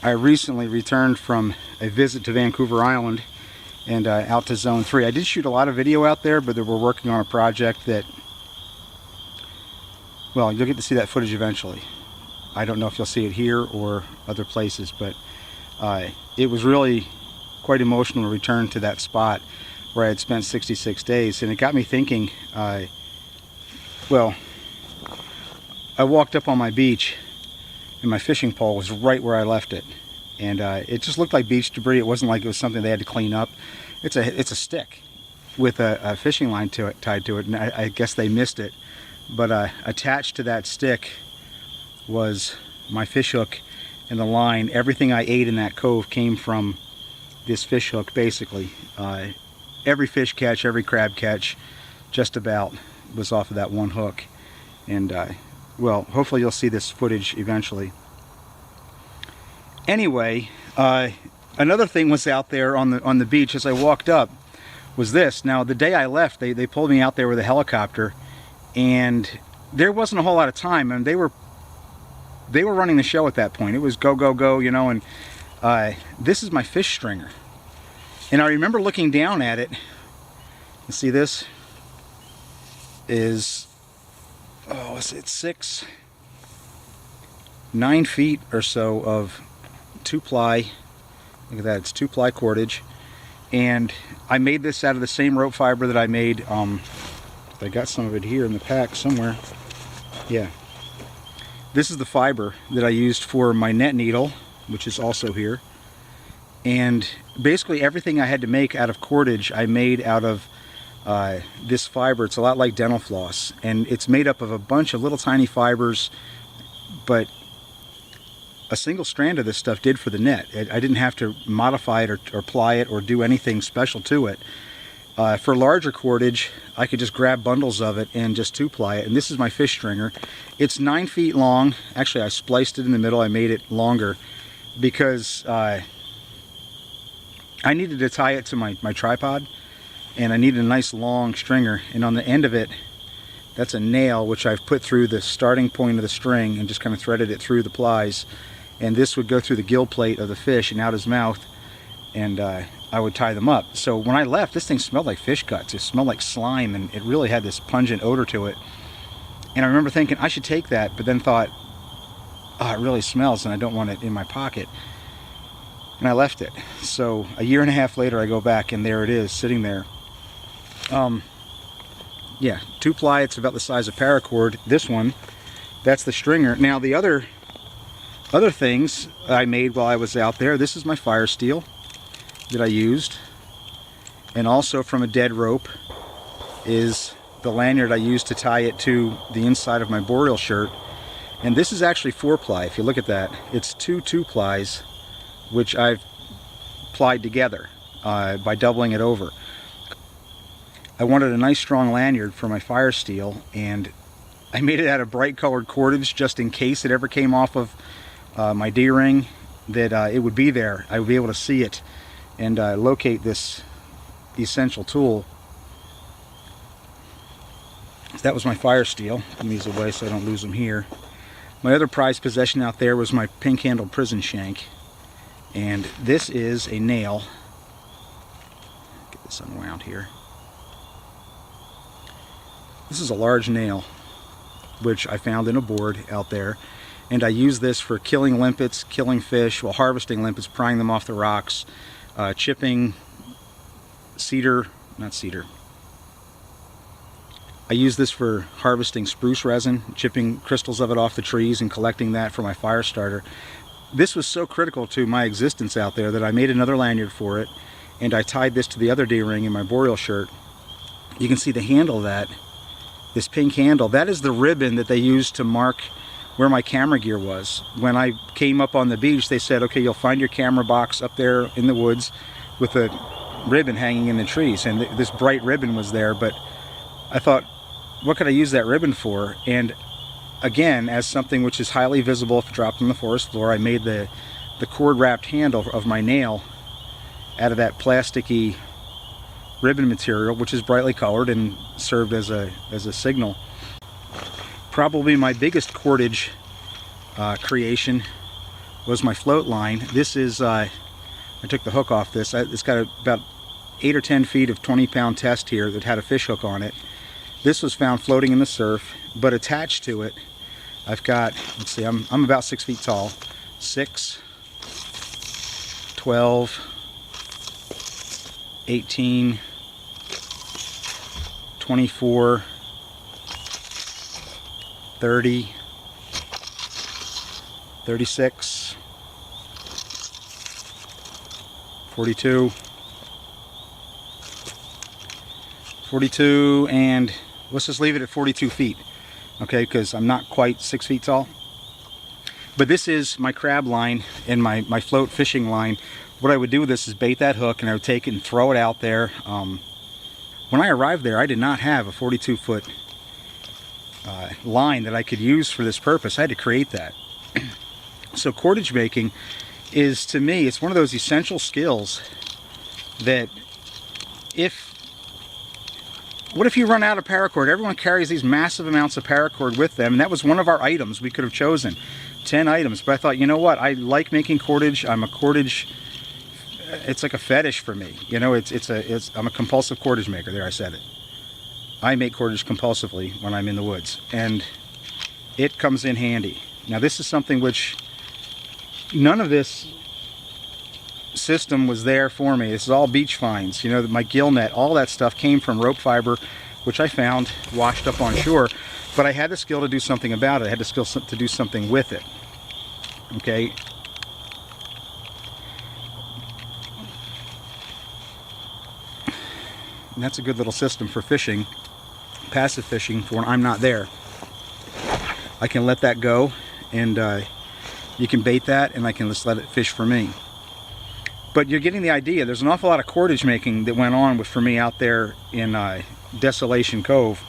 I recently returned from a visit to Vancouver Island and out to Zone 3. I did shoot a lot of video out there, but we're working on a project that, well, you'll get to see that footage eventually. I don't know if you'll see it here or other places, but it was really quite emotional to return to that spot where I had spent 66 days, and it got me thinking. Well, I walked up on my beach and my fishing pole was right where I left it, and it just looked like beach debris. It wasn't like it was something they had to clean up. It's a stick with a fishing line tied to it, and I guess they missed it. But attached to that stick was my fish hook and the line. Everything I ate in that cove came from this fish hook, basically. Every fish catch, every crab catch, just about, was off of that one hook. And well, hopefully you'll see this footage eventually. Anyway, another thing was out there on the beach as I walked up was this. Now, the day I left, they pulled me out there with a helicopter, and there wasn't a whole lot of time, and they were running the show at that point. It was go, go, go, you know, and this is my fish stringer. And I remember looking down at it. You see, this is, oh, it's 9 feet or so of 2-ply. Look at that, it's 2-ply cordage. And I made this out of the same rope fiber that I made, I got some of it here in the pack somewhere. Yeah. This is the fiber that I used for my net needle, which is also here. And basically everything I had to make out of cordage, I made out of this fiber. It's a lot like dental floss, and it's made up of a bunch of little tiny fibers, but a single strand of this stuff did for the net. I didn't have to modify it or ply it or do anything special to it. For larger cordage, I could just grab bundles of it and just 2-ply it, and this is my fish stringer. It's 9 feet long. Actually, I spliced it in the middle. I made it longer because I needed to tie it to my tripod, and I needed a nice long stringer, and on the end of it, that's a nail which I've put through the starting point of the string and just kind of threaded it through the plies, and this would go through the gill plate of the fish and out his mouth, and I would tie them up. So when I left, this thing smelled like fish guts. It smelled like slime, and it really had this pungent odor to it. And I remember thinking I should take that, but then thought, oh, it really smells and I don't want it in my pocket. And I left it. So a year and a half later I go back, and there it is sitting there. Yeah, 2-ply, it's about the size of paracord. This one, that's the stringer. Now the other things I made while I was out there, this is my fire steel that I used, and also from a dead rope is the lanyard I used to tie it to the inside of my boreal shirt. And this is actually 4-ply. If you look at that, it's 2-2-plies, which I've plied together by doubling it over. I wanted a nice strong lanyard for my fire steel, and I made it out of bright colored cordage just in case it ever came off of my D-ring, that it would be there. I would be able to see it and locate this essential tool. So that was my fire steel. Put these away so I don't lose them here. My other prized possession out there was my pink-handled prison shank, and this is a nail. Get this unwound here. This is a large nail which I found in a board out there, and I use this for killing limpets, killing fish, well, harvesting limpets, prying them off the rocks, chipping cedar, not cedar. I use this for harvesting spruce resin, chipping crystals of it off the trees and collecting that for my fire starter. This was so critical to my existence out there that I made another lanyard for it, and I tied this to the other D-ring in my boreal shirt. You can see the handle of that, this pink handle, that is the ribbon that they used to mark where my camera gear was. When I came up on the beach, they said, okay, you'll find your camera box up there in the woods with a ribbon hanging in the trees, and this bright ribbon was there. But I thought, what could I use that ribbon for? And again, as something which is highly visible if dropped on the forest floor, I made the cord wrapped handle of my nail out of that plasticky ribbon material, which is brightly colored and served as a signal. Probably my biggest cordage creation was my float line. This is, I took the hook off this. It's got about 8 or 10 feet of 20-pound test here that had a fish hook on it. This was found floating in the surf, but attached to it, I've got, let's see, I'm about 6 feet tall. 6, 12, 18, 24, 30, 36, 42, 42, and let's just leave it at 42 feet, okay, because I'm not quite 6 feet tall. But this is my crab line and my float fishing line. What I would do with this is bait that hook, and I would take it and throw it out there. When I arrived there, I did not have a 42-foot line that I could use for this purpose. I had to create that. So cordage making is, to me, it's one of those essential skills that what if you run out of paracord? Everyone carries these massive amounts of paracord with them, and that was one of our items we could have chosen. 10 items, but I thought, you know what, I like making cordage. I'm a cordage, it's like a fetish for me. You know, I'm a compulsive cordage maker. There, I said it. I make cordage compulsively when I'm in the woods, and it comes in handy. Now this is something which none of this system was there for me. This is all beach finds. You know, my gill net, all that stuff came from rope fiber, which I found washed up on shore. But I had the skill to do something about it. I had the skill to do something with it. Okay. And that's a good little system for fishing, passive fishing, for when I'm not there. I can let that go, and you can bait that, and I can just let it fish for me. But you're getting the idea. There's an awful lot of cordage making that went on for me out there in Desolation Cove.